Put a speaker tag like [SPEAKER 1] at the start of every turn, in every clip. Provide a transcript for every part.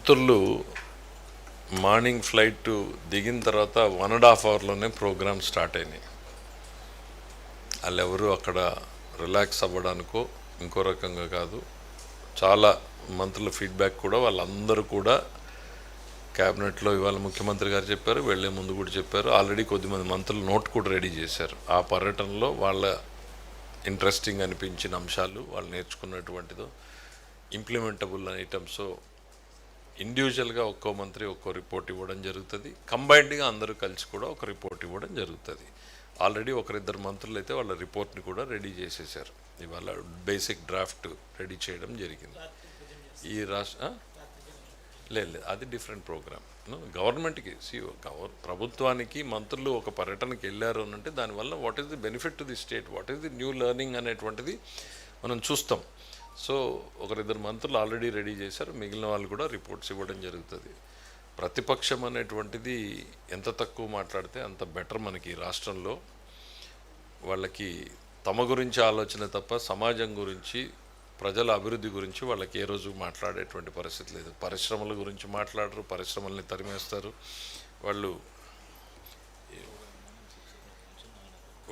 [SPEAKER 1] మంత్రులు morning flight దిగిన తర్వాత 1.5 అవర్లోనే ప్రోగ్రామ్ స్టార్ట్ అయినాయి. వాళ్ళు ఎవరు అక్కడ రిలాక్స్ అవ్వడానికో ఇంకో రకంగా కాదు. చాలా మంత్రుల ఫీడ్బ్యాక్ కూడా వాళ్ళందరూ కూడా క్యాబినెట్లో ఇవాళ ముఖ్యమంత్రి గారు చెప్పారు, వెళ్లే ముందు కూడా చెప్పారు. ఆల్రెడీ కొద్దిమంది మంత్రులు నోట్ కూడా రెడీ చేశారు. ఆ పర్యటనలో వాళ్ళ ఇంట్రెస్టింగ్ అనిపించిన అంశాలు, వాళ్ళు నేర్చుకున్నటువంటిదో ఇంప్లిమెంటబుల్ ఐటమ్స్ ఇండివిజువల్గా ఒక్కో మంత్రి ఒక్కో రిపోర్ట్ ఇవ్వడం జరుగుతుంది. కంబైన్డ్గా అందరూ కలిసి కూడా ఒక రిపోర్ట్ ఇవ్వడం జరుగుతుంది. ఆల్రెడీ ఒకరిద్దరు మంత్రులు అయితే వాళ్ళ రిపోర్ట్ని కూడా రెడీ చేసేసారు. ఇవాళ బేసిక్ డ్రాఫ్ట్ రెడీ చేయడం జరిగింది. ఈ రాష్ట్ర లేదు, అది డిఫరెంట్ ప్రోగ్రామ్. గవర్నమెంట్కి ప్రభుత్వానికి మంత్రులు ఒక పర్యటనకి వెళ్ళారు అని అంటే దానివల్ల what is the benefit to the state, what is the new learning అనేటువంటిది మనం చూస్తాం. సో ఒకరిద్దరు మంత్రులు ఆల్రెడీ రెడీ చేశారు, మిగిలిన వాళ్ళు కూడా రిపోర్ట్స్ ఇవ్వడం జరుగుతుంది. ప్రతిపక్షం అనేటువంటిది ఎంత తక్కువ మాట్లాడితే అంత బెటర్. మనకి రాష్ట్రంలో వాళ్ళకి తమ గురించి ఆలోచన తప్ప సమాజం గురించి, ప్రజల అభివృద్ధి గురించి వాళ్ళకి ఏ రోజు మాట్లాడేటువంటి పరిస్థితి లేదు. పరిశ్రమల గురించి మాట్లాడరు, పరిశ్రమల్ని తరిమేస్తారు.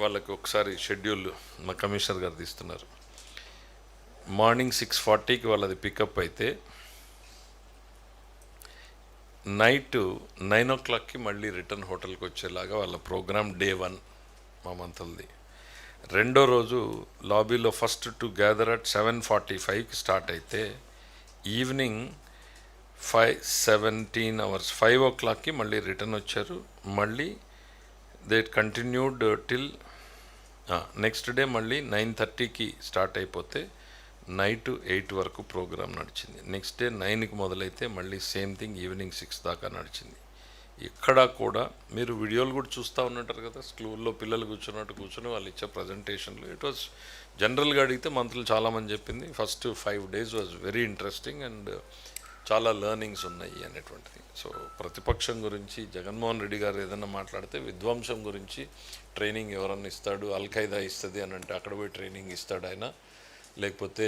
[SPEAKER 1] వాళ్ళకి ఒకసారి షెడ్యూల్ మా కమిషనర్ గారు తీస్తున్నారు. మార్నింగ్ 6:40కి వాళ్ళది పికప్ అయితే నైట్ 9 o'clockకి మళ్ళీ రిటర్న్ హోటల్కి వచ్చేలాగా వాళ్ళ ప్రోగ్రామ్ డే 1 మా మంత్రులది. రెండో రోజు లాబీలో ఫస్ట్ టు గ్యాదర్ అట్ 7:45కి స్టార్ట్ అయితే ఈవినింగ్ 17 hours 5 o'clockకి మళ్ళీ రిటర్న్ వచ్చారు. మళ్ళీ they continued till next day మళ్ళీ 9:30కి స్టార్ట్ అయిపోతే నైట్ 8 వరకు ప్రోగ్రామ్ నడిచింది. నెక్స్ట్ డే 9కి మొదలైతే మళ్ళీ సేమ్ థింగ్ ఈవినింగ్ 6 దాకా నడిచింది. ఇక్కడ కూడా మీరు వీడియోలు కూడా చూస్తూ ఉన్నట్టారు కదా, స్కూల్లో పిల్లలు కూర్చుని వాళ్ళు ఇచ్చే ప్రజెంటేషన్లు. ఇట్ వాజ్ జనరల్గా అడిగితే మంత్రులు చాలామంది చెప్పింది first 5 days was very interesting and చాలా లెర్నింగ్స్ ఉన్నాయి అనేటువంటిది. సో ప్రతిపక్షం గురించి జగన్మోహన్ రెడ్డి గారు ఏదైనా మాట్లాడితే విధ్వంసం గురించి ట్రైనింగ్ ఎవరన్నా ఇస్తాడు, అల్ఖైదా ఇస్తుంది అని అంటే అక్కడ పోయి ట్రైనింగ్ ఇస్తాడు ఆయన, లేకపోతే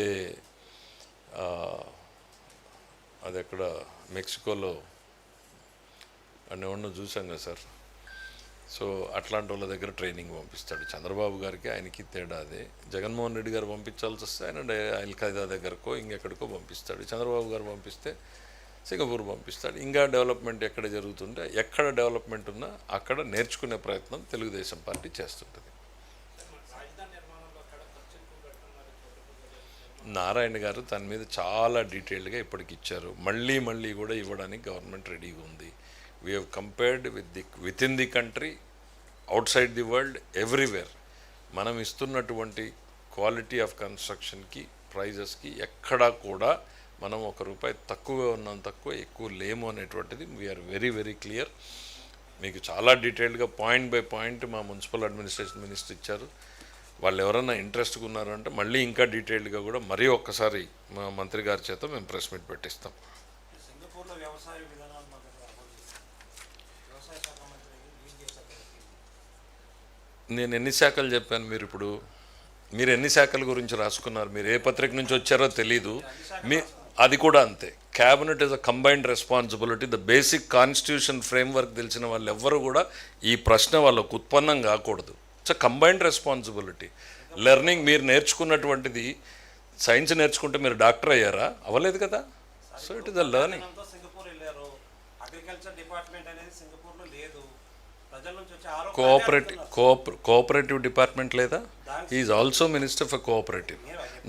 [SPEAKER 1] అది ఎక్కడ మెక్సికోలో అని ఎవరినో చూసాం కదా సార్. సో అట్లాంటి వాళ్ళ దగ్గర ట్రైనింగ్ పంపిస్తాడు. చంద్రబాబు గారికి ఆయనకి తేడా అదే. జగన్మోహన్ రెడ్డి గారు పంపించాల్సి వస్తే ఆయన అల్ఖైదా దగ్గరకో ఇంకెక్కడికో పంపిస్తాడు. చంద్రబాబు గారు పంపిస్తే సింగపూర్ పంపిస్తాడు. ఇంకా డెవలప్మెంట్ ఎక్కడ జరుగుతుంటే, ఎక్కడ డెవలప్మెంట్ ఉన్నా అక్కడ నేర్చుకునే ప్రయత్నం తెలుగుదేశం పార్టీ చేస్తుంటుంది. నారాయణ గారు తన మీద చాలా డీటెయిల్డ్గా ఇప్పటికి ఇచ్చారు. మళ్ళీ కూడా ఇవ్వడానికి గవర్నమెంట్ రెడీగా ఉంది. We have compared with in the country, out side the world, everywhere. మనం ఇస్తున్నటువంటి క్వాలిటీ ఆఫ్ కన్స్ట్రక్షన్కి, ప్రైజెస్కి ఎక్కడా కూడా మనం ₹1 తక్కువగా ఉన్నాం, ఎక్కువ లేము అనేటువంటిది వీఆర్ వెరీ వెరీ క్లియర్. మీకు చాలా డీటెయిల్డ్గా పాయింట్ బై పాయింట్ మా మున్సిపల్ అడ్మినిస్ట్రేషన్ మినిస్టర్ ఇచ్చారు. వాళ్ళు ఎవరన్నా ఇంట్రెస్ట్గా ఉన్నారంటే మళ్ళీ ఇంకా డీటెయిల్డ్గా కూడా మరీ ఒక్కసారి మా మంత్రి గారి చేత మేము ప్రెస్ మీట్ పెట్టిస్తాం. నేను ఎన్ని శాఖలు చెప్పాను, మీరు ఎన్ని శాఖల గురించి రాసుకున్నారు, మీరు ఏ పత్రిక నుంచి వచ్చారో తెలీదు. అది కూడా అంతే. Cabinet is a combined responsibility. The basic constitution framework తెలిసిన వాళ్ళు ఎవ్వరు కూడా ఈ ప్రశ్న వాళ్ళకు ఉత్పన్నం కాకూడదు. It's a combined responsibility. Learning మీరు నేర్చుకున్నటువంటిది, సైన్స్ నేర్చుకుంటే మీరు డాక్టర్ అయ్యారా? అవ్వలేదు కదా. So it is a learning. Cooperative department లేదా? He's also minister for cooperative.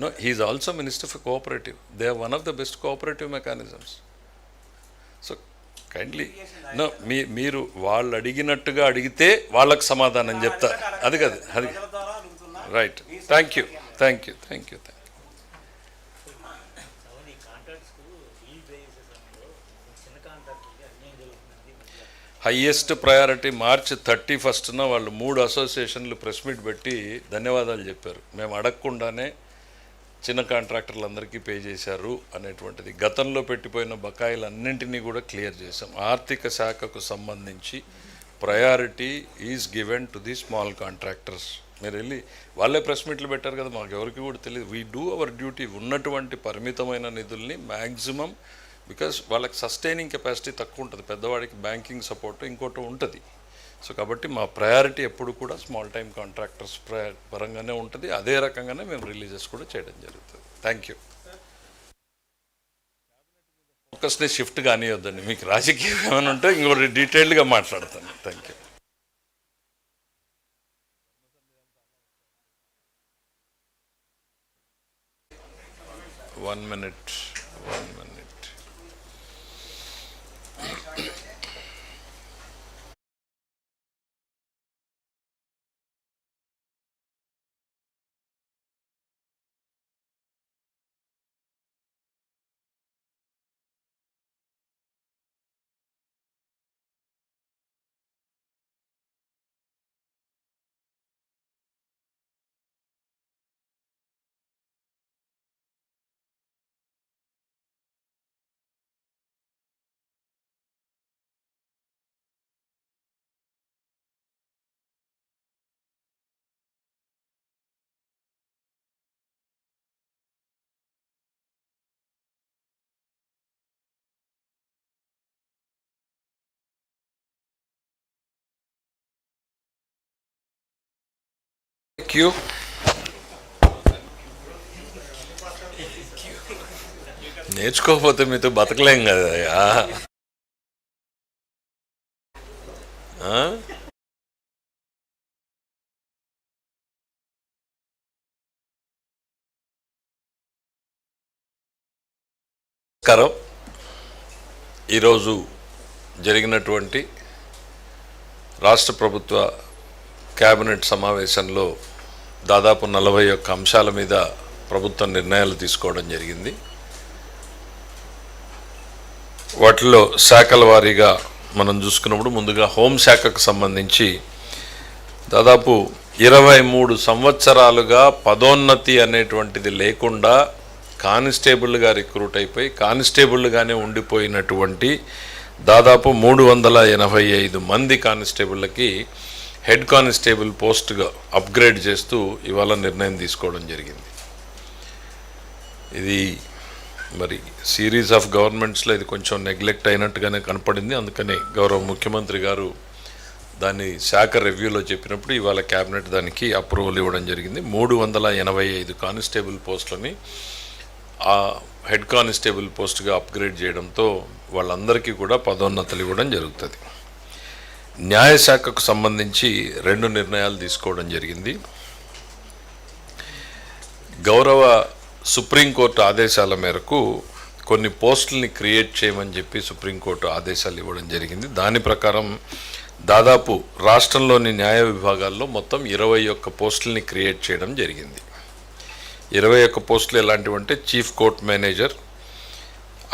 [SPEAKER 1] No, he's also minister for cooperative. They are one of the best cooperative mechanisms. So kindly no, మీరు వాళ్ళు అడిగినట్టుగా అడిగితే వాళ్ళకు సమాధానం చెప్తా. అది కదా, అది right. Thank you. Highest priority March 31న వాళ్ళు 3 అసోసియేషన్లు ప్రెస్ మీట్ పెట్టి ధన్యవాదాలు చెప్పారు. మేము అడగకుండానే చిన్న కాంట్రాక్టర్లందరికీ పే చేశారు అనేటువంటిది. గతంలో పెట్టిపోయిన బకాయిలన్నింటినీ కూడా క్లియర్ చేశాం. ఆర్థిక శాఖకు సంబంధించి priority is given to the small contractors. మీరు వెళ్ళి వాళ్ళే ప్రెస్ మీట్లు పెట్టారు కదా, మాకు ఎవరికి కూడా తెలియదు. We do our duty. ఉన్నటువంటి పరిమితమైన నిధుల్ని మ్యాక్సిమం బికాస్ వాళ్ళకి సస్టైనింగ్ కెపాసిటీ తక్కువ ఉంటుంది, పెద్దవాడికి బ్యాంకింగ్ సపోర్ట్ ఇంకోటి ఉంటుంది. సో కాబట్టి మా ప్రయారిటీ ఎప్పుడు కూడా స్మాల్ టైమ్ కాంట్రాక్టర్స్ పరంగానే ఉంటుంది. అదే రకంగానే మేము రిలీజెస్ కూడా చేయడం జరుగుతుంది. Thank you. ఫోకస్ని షిఫ్ట్ కానివద్దండి, మీకు రాజకీయం ఏమైనా ఉంటే ఇంకోటి డీటెయిల్డ్గా మాట్లాడతాను. Thank you. 1 minute. Thank you. నేర్చుకోకపోతే మీతో బతకలేం కదా. నమస్కారం. ఈరోజు జరిగినటువంటి రాష్ట్ర ప్రభుత్వ కేబినెట్ సమావేశంలో దాదాపు 41 అంశాల మీద ప్రభుత్వం నిర్ణయాలు తీసుకోవడం జరిగింది. వాటిలో శాఖల వారీగా మనం చూసుకున్నప్పుడు ముందుగా హోంశాఖకు సంబంధించి దాదాపు 23 సంవత్సరాలుగా పదోన్నతి అనేటువంటిది లేకుండా కానిస్టేబుల్గా రిక్రూట్ అయిపోయి కానిస్టేబుల్గానే ఉండిపోయినటువంటి దాదాపు 385 మంది కానిస్టేబుళ్ళకి హెడ్ కానిస్టేబుల్ పోస్ట్గా అప్గ్రేడ్ చేస్తూ ఇవాళ నిర్ణయం తీసుకోవడం జరిగింది. ఇది మరి సిరీస్ ఆఫ్ గవర్నమెంట్స్లో ఇది కొంచెం నెగ్లెక్ట్ అయినట్టుగానే కనపడింది. అందుకని గౌరవ ముఖ్యమంత్రి గారు దాన్ని శాఖ రివ్యూలో చెప్పినప్పుడు ఇవాళ క్యాబినెట్ దానికి అప్రూవల్ ఇవ్వడం జరిగింది. 385 కానిస్టేబుల్ పోస్టులని ఆ హెడ్ కానిస్టేబుల్ పోస్ట్గా అప్గ్రేడ్ చేయడంతో వాళ్ళందరికీ కూడా పదోన్నతులు ఇవ్వడం జరుగుతుంది. న్యాయశాఖకు సంబంధించి 2 నిర్ణయాలు తీసుకోవడం జరిగింది. గౌరవ సుప్రీంకోర్టు ఆదేశాల మేరకు కొన్ని పోస్టుల్ని క్రియేట్ చేయమని చెప్పి సుప్రీంకోర్టు ఆదేశాలు ఇవ్వడం జరిగింది. దాని ప్రకారం దాదాపు రాష్ట్రంలోని న్యాయ విభాగాల్లో మొత్తం 21 పోస్టుల్ని క్రియేట్ చేయడం జరిగింది. 21 పోస్టులు ఎలాంటివంటే chief court manager,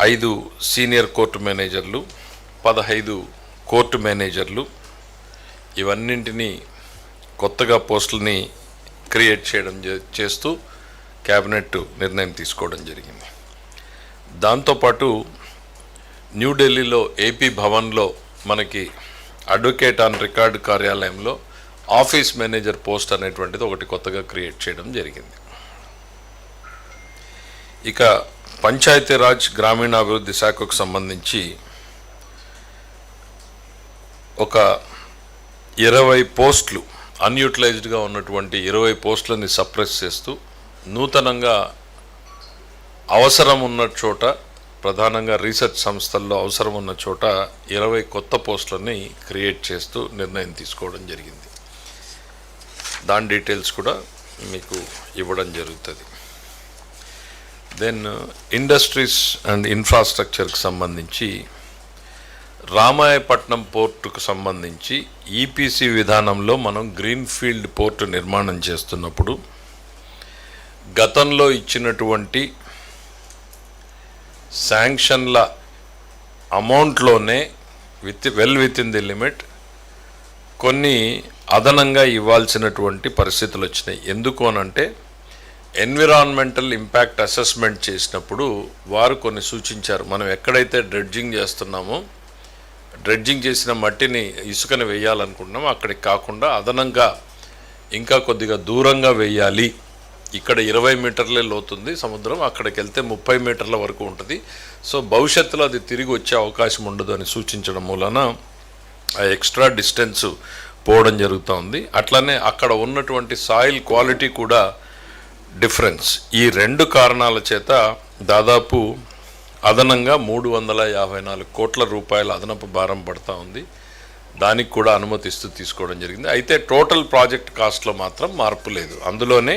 [SPEAKER 1] 5 senior court మేనేజర్లు, 15 కోర్టు మేనేజర్లు, ఇవన్నింటినీ కొత్తగా పోస్టులని క్రియేట్ చేయడం చేస్తూ క్యాబినెట్ నిర్ణయం తీసుకోవడం జరిగింది. దాంతోపాటు న్యూఢిల్లీలో ఏపీ భవన్లో మనకి అడ్వకేట్ ఆన్ రికార్డ్ కార్యాలయంలో ఆఫీస్ మేనేజర్ పోస్ట్ అనేటువంటిది ఒకటి కొత్తగా క్రియేట్ చేయడం జరిగింది. ఇక పంచాయతీరాజ్ గ్రామీణాభివృద్ధి శాఖకు సంబంధించి ఒక 20 పోస్టులు అన్యూటిలైజ్డ్గా ఉన్నటువంటి 20 పోస్టులని సప్రెస్ చేస్తూ నూతనంగా అవసరం ఉన్న చోట, ప్రధానంగా రీసెర్చ్ సంస్థల్లో అవసరం ఉన్న చోట 20 కొత్త పోస్టులని క్రియేట్ చేస్తూ నిర్ణయం తీసుకోవడం జరిగింది. దాని డీటెయిల్స్ కూడా మీకు ఇవ్వడం జరుగుతుంది. దెన్ ఇండస్ట్రీస్ అండ్ ఇన్ఫ్రాస్ట్రక్చర్కి సంబంధించి రామాయపట్నం పోర్టుకు సంబంధించి ఈపీసీ విధానంలో మనం గ్రీన్ఫీల్డ్ పోర్టు నిర్మాణం చేస్తున్నప్పుడు గతంలో ఇచ్చినటువంటి శాంక్షన్ల అమౌంట్లోనే విత్ ఇన్ ది లిమిట్ కొన్ని అదనంగా ఇవ్వాల్సినటువంటి పరిస్థితులు వచ్చినాయి. ఎందుకు అనంటే ఎన్విరాన్మెంటల్ ఇంపాక్ట్ అసెస్మెంట్ చేసినప్పుడు వారు కొన్ని సూచించారు. మనం ఎక్కడైతే డ్రెడ్జింగ్ చేస్తున్నామో, డ్రెడ్జింగ్ చేసిన మట్టిని ఇసుకని వేయాలనుకుంటున్నామో అక్కడికి కాకుండా అదనంగా ఇంకా కొద్దిగా దూరంగా వేయాలి ఇక్కడ 20 మీటర్లే లోతుంది సముద్రం, అక్కడికి వెళ్తే 30 మీటర్ల వరకు ఉంటుంది. సో భవిష్యత్తులో అది తిరిగి వచ్చే అవకాశం ఉండదు అని సూచించడం మూలన ఆ ఎక్స్ట్రా డిస్టెన్స్ పోవడం జరుగుతూ ఉంది. అట్లనే అక్కడ ఉన్నటువంటి సాయిల్ క్వాలిటీ కూడా డిఫరెన్స్. ఈ 2 కారణాల చేత దాదాపు అదనంగా 354 కోట్ల రూపాయల అదనపు భారం పడుతూ ఉంది. దానికి కూడా అనుమతిస్తూ తీసుకోవడం జరిగింది. అయితే టోటల్ ప్రాజెక్ట్ కాస్ట్లో మాత్రం మార్పు లేదు, అందులోనే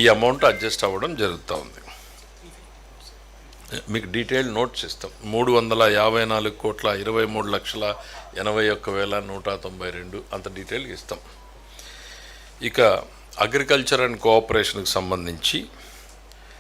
[SPEAKER 1] ఈ అమౌంట్ అడ్జస్ట్ అవ్వడం జరుగుతూ ఉంది. మీకు డీటెయిల్ నోట్స్ ఇస్తాం. 354 కోట్ల 23,81,192 అంత డీటెయిల్గా ఇస్తాం. ఇక అగ్రికల్చర్ అండ్ కోఆపరేషన్కి సంబంధించి